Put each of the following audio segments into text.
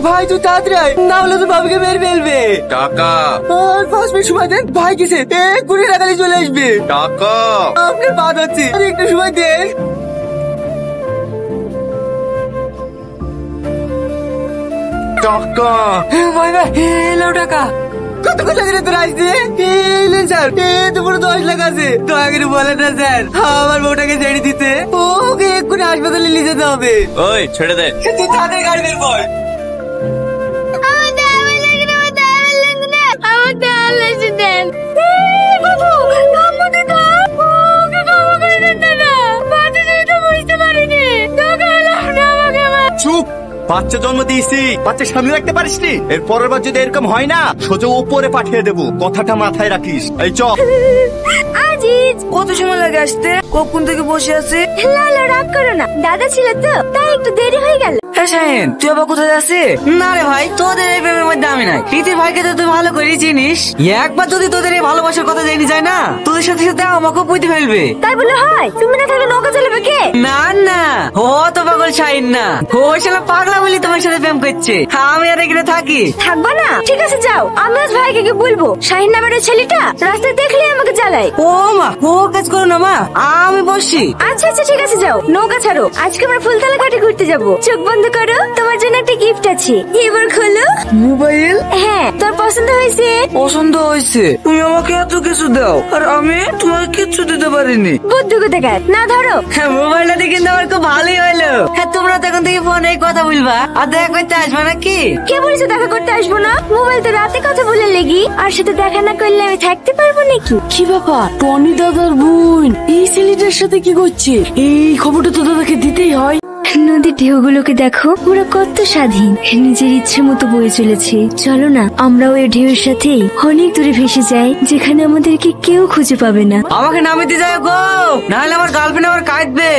ভাই তুই তাড়াতাড়ি আয়, না হলে তো বাবাকে মেরে ফেলবে। টাকা। আর 5 মিনিট সময় দেন, ভাই কিসে 1 কোটি টাকা নিয়ে চলে আসবে। টাকা। আপনার বাদ হচ্ছে, আর একটু সময় দেন। টাকা। ভাই ভাই এলো টাকা। কত কত করে তোর আসছে? এলেন স্যার, তো পুরো 10 লাখ আছে। দয়া করে বলেন না স্যার, আমার বউটাকে ছেড়ে দিতে, ওকে এক্ষুনি হাসপাতালে নিয়ে যেতে হবে। ওই ছেড়ে দে। তুই তাদের গাড়ি বের কর। চুপ, বাচ্চা জন্ম দিয়েছি, বাচ্চা স্বামী রাখতে পারিস নি। এর পরের বার যদি এরকম হয় না, সোজা উপরে পাঠিয়ে দেবো, কথাটা মাথায় রাখিস। এই চ। আজিজ, কত সময় লাগে আসতে? কখন থেকে বসে আছে? লালা রাগ করো না, দাদা ছিল তো তাই একটু দেরি হয়ে গেল। হ্যাঁ শাহিন, তুই আবার কোথায় আছিস? না রে ভাই, তোদের এই প্রেমের মধ্যে আমি নাই। প্রীতির ভাইকে তো তুই ভালো করে চিনিস। একবার যদি তোদের এই ভালোবাসার কথা জেনে যায় না, তোদের সাথে সাথে আমাকেও পুঁতে ফেলবে। তাই বলে হয়? তুমি না থাকলে নৌকা চালাবে কে? না না, ও তো পাগল শাহিন না, ও শালা পাগলা বলি তোমার সাথে প্রেম করছে। আমি আর এখানে থাকি। থাকবা না? ঠিক আছে যাও, আমি আজ ভাইকে গিয়ে বলবো শাহিন নামের ওই ছেলেটা রাস্তায় দেখলে আমাকে জ্বালায়। ও মা, ও কাজ করো না মা, আমি বসছি। আচ্ছা আচ্ছা ঠিক আছে যাও, নৌকা ছাড়ো। আজকে আমরা ফুলতলা ঘাটে ঘুরতে যাবো। চোখ বন্ধ করো, তোমার জন্য একটা গিফট আছে। এবার খোলো। মোবাইল? হ্যাঁ, তোর পছন্দ হয়েছে? পছন্দ হয়েছে? তুমি আমাকে এত কিছু দাও আর আমি তোমাকে কিচ্ছু দিতে পারিনি। বুদ্ধু কোথাকার, না ধরো। হ্যাঁ, মোবাইলটা দিয়ে কিন্তু আমার খুব ভালোই হলো। হ্যাঁ, তোমরা তো এখন থেকে ফোনে কথা বলবা, আর দেখা করতে আসবে নাকি? কে বলেছে দেখা করতে আসবো না? মোবাইল তো রাতে কথা বলে লেগি, আর সাথে দেখা না করলে আমি থাকতে পারবো নাকি? কি ব্যাপার, টনি দাদার বোন এই ছেলেটার সাথে কি করছে? এই খবরটা তো দাদাকে দিতেই হয়। নদীর ঢেউগুলোকে দেখো, ওরা কত স্বাধীন, নিজের ইচ্ছে মতো বয়ে চলেছে। চলো না আমরাও এই ঢেউয়ের সাথেই অনেক দূরে ভেসে যাই, যেখানে আমাদেরকে কেউ খুঁজে পাবে না। আমাকে নামে দিয়ে যাও গো, নাহলে আমার গার্লফ্রেন্ড আমার কাটবে।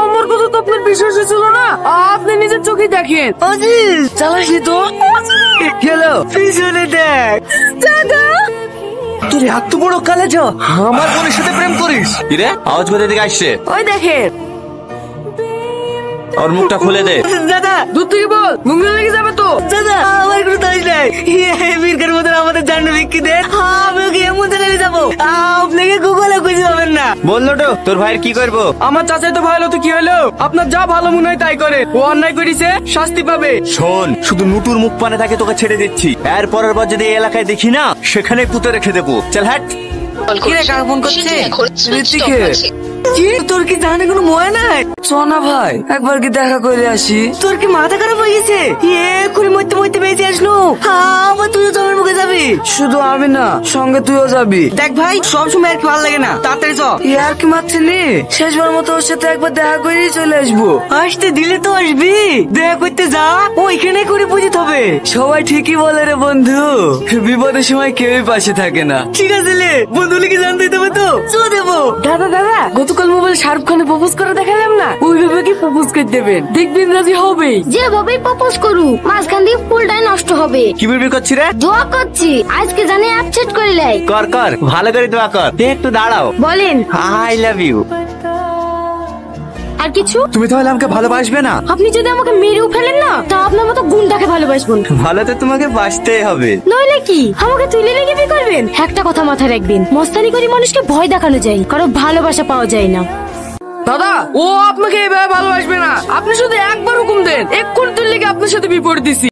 আমার কথা তো আপনার বিশ্বাস ছিল না, আপনি নিজের চোখে দেখেন। আজিজ, চালাসনি তো? গেলো পিছনে দেখ। দাদা, তোর এত বড় কালেজ, আমার বোনের সাথে প্রেম করিস? কিরে, আওয়াজ কোথা থেকে আসছে? ওই দেখেন। ওর মুখটা খুলে দে। দাদা, দূর থেকে বল, মুঙ্গল লেগে যাবে তো। দাদা আমার কোনো দোষ নাই। বীরকার মতন আমাদের জান্ন বিক্রি দেন, আমি ওকে এমন চলে যাবো, আপনাকে গুগলে খুঁজে পাবেন না। বললো তো তোর ভাইয়ের কি করবো? আমার চাচাই তো ভালো, তো কি হলো? আপনার যা ভালো মনে হয় তাই করে। ও অন্যায় করেছে, শাস্তি পাবে। শোন, শুধু নুটুর মুখ পানে থাকে তোকে ছেড়ে দিচ্ছি। এর পরের বার যদি এই এলাকায় দেখি না, সেখানে পুঁতে রেখে দেবো। চল হাট। কিরে, কার ফোন করছে? ঋতিকে। কি, তোর কি জানে কোনো মনে নাই? সোনা ভাই, একবার কি দেখা করে আসি। তোর কি মাথা খারাপ হয়ে গেছে? এক্ষুনি মরতে মরতে বেঁচে আসলো, আবার তুইও জমের মুখে যাবি? শুধু আমি না, সঙ্গে তুইও যাবি। দেখ ভাই, সবসময় আর কি ভালো লাগে না, তাড়াতাড়ি চ। আর কি মারছে নি, শেষবার মতো ওর সাথে একবার দেখা করেই চলে আসবো। আসতে দিলে তো আসবি, দেখা করতে যা, ওইখানে করে বুঝিতে হবে। সবাই ঠিকই বলে রে বন্ধু, বিপদের সময় কেউই পাশে থাকে না। ঠিক আছে লে, বন্ধু লিখে জানতে দেবে তো, চো দেবো। দাদা দাদা, গতকাল মোবাইল শাহরুখ খানে প্রপোজ করে দেখালাম না, ওইভাবে কি প্রপোজ করে দেবেন, দেখবেন রাজি হবে। যেভাবেই প্রপোজ করুক, মাঝখান দিয়ে ফুলটাই নষ্ট হবে। কি বিড়বিড় করছি রে? দোয়া করছি আজকে জানি আপসেট করে লাই। কর কর, ভালো করে দোয়া কর। একটু দাঁড়াও। বলেন। I love you. আর কিছু? তুমি তাহলে আমাকে ভালোবাসবে না? আপনি যদি আমাকে মেরেও ফেলেন না, তা আপনার মতো গুন্ডাকে ভালোবাসবো না। ভালো তো তোমাকে বাঁচতেই হবে। নইলে কি আমাকে তুলে লেগে বিয়ে করবেন? একটা কথা মাথায় রাখবেন, মস্তানি করে মানুষকে ভয় দেখানো যায়, কারো ভালোবাসা পাওয়া যায় না। দাদা, ও আপনাকে এভাবে ভালোবাসবে না। আপনি শুধু একবার হুকুম দেন, এক্ষুনি তুললে কি আপনার সাথে বিপরীত দিছি।